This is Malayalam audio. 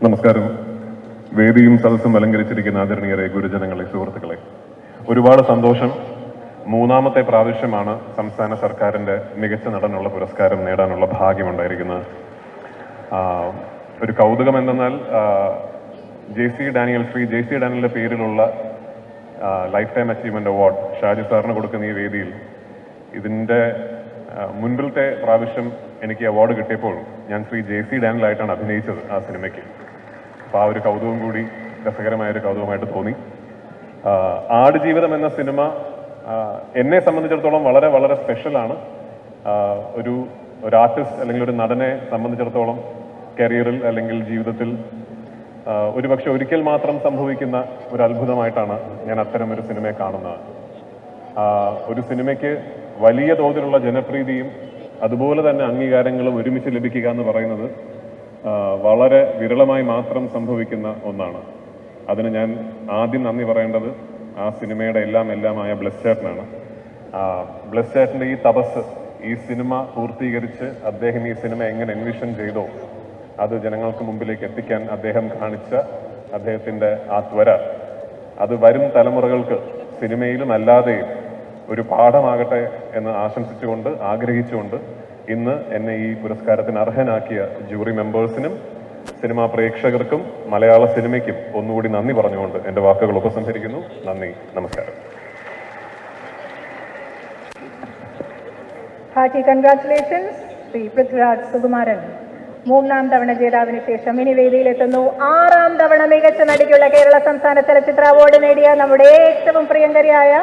നമസ്കാരം. വേദിയും സദസ്സും അലങ്കരിച്ചിരിക്കുന്ന ആദരണീയരെ, ഗുരുജനങ്ങളെ, സുഹൃത്തുക്കളെ, ഒരുപാട് സന്തോഷം. മൂന്നാമത്തെ പ്രാവശ്യമാണ് സംസ്ഥാന സർക്കാരിൻ്റെ മികച്ച നടനുള്ള പുരസ്കാരം നേടാനുള്ള ഭാഗ്യമുണ്ടായിരിക്കുന്നത്. ഒരു കൗതുകം എന്തെന്നാൽ ശ്രീ ജെ സി ഡാനിയലിൻ്റെ പേരിലുള്ള life time achievement award Shaji സാറിന് കൊടുക്കുന്ന ഈ വേദിയിൽ ഇതിൻ്റെ മുൻപിലത്തെ പ്രാവശ്യം എനിക്ക് അവാർഡ് കിട്ടിയപ്പോൾ ഞാൻ ശ്രീ ജെ സി ഡാനിയലായിട്ടാണ് അഭിനയിച്ചത് ആ സിനിമയ്ക്ക്. അപ്പോൾ ആ ഒരു കൗതുകം കൂടി രസകരമായൊരു കൗതുകമായിട്ട് തോന്നി. ആടുജീവിതം എന്ന സിനിമ എന്നെ സംബന്ധിച്ചിടത്തോളം വളരെ വളരെ സ്പെഷ്യലാണ്. ഒരു ആർട്ടിസ്റ്റ് അല്ലെങ്കിൽ ഒരു നടനെ സംബന്ധിച്ചിടത്തോളം കരിയറിൽ അല്ലെങ്കിൽ ജീവിതത്തിൽ ഒരുപക്ഷെ ഒരിക്കൽ മാത്രം സംഭവിക്കുന്ന ഒരു അത്ഭുതമായിട്ടാണ് ഞാൻ അത്തരം ഒരു സിനിമയെ കാണുന്നത്. ഒരു സിനിമയ്ക്ക് വലിയ തോതിലുള്ള ജനപ്രീതിയും അതുപോലെ തന്നെ അംഗീകാരങ്ങളും ഒരുമിച്ച് ലഭിക്കുക എന്ന് പറയുന്നത് വളരെ വിരളമായി മാത്രം സംഭവിക്കുന്ന ഒന്നാണ്. അതിന് ഞാൻ ആദ്യം നന്ദി പറയേണ്ടത് ആ സിനിമയുടെ എല്ലാമായ ബ്ലെസ് ചേട്ടനാണ്. ബ്ലെസ് ചേട്ടൻ്റെ ഈ തപസ്, ഈ സിനിമ പൂർത്തീകരിച്ച് അദ്ദേഹം ഈ സിനിമ എങ്ങനെ എൻവിഷൻ ചെയ്തോ അത് ജനങ്ങൾക്ക് മുമ്പിലേക്ക് എത്തിക്കാൻ അദ്ദേഹം കാണിച്ച അദ്ദേഹത്തിൻ്റെ ആ ത്വര, അത് വരും തലമുറകൾക്ക് സിനിമയിലും അല്ലാതെയും ഒരു പാഠമാകട്ടെ എന്ന് ആശംസിച്ചുകൊണ്ട്, ആഗ്രഹിച്ചുകൊണ്ട് ഇന്ന് എന്നെ ഈ പുരസ്കാരത്തിന് അർഹനാക്കിയ ജൂറി മെമ്പേഴ്സിനും സിനിമാ പ്രേക്ഷകർക്കും മലയാള സിനിമയ്ക്കും ഒന്നുകൂടി നന്ദി പറഞ്ഞുകൊണ്ട് എൻ്റെ വാക്കുകൾ ഉപസംഹരിക്കുന്നു. നന്ദി, നമസ്കാരം. Hearty congratulations Shri Prithviraj Sukumaran. മൂന്നാം തവണ ജേതാവിന് ശേഷം ഇനി വേദിയിലെത്തുന്നു 6ാം തവണ മികച്ച നടിക്കുള്ള കേരള സംസ്ഥാന ചലച്ചിത്ര അവാർഡ് നേടിയ നമ്മുടെ ഏറ്റവും പ്രിയങ്കരിയായ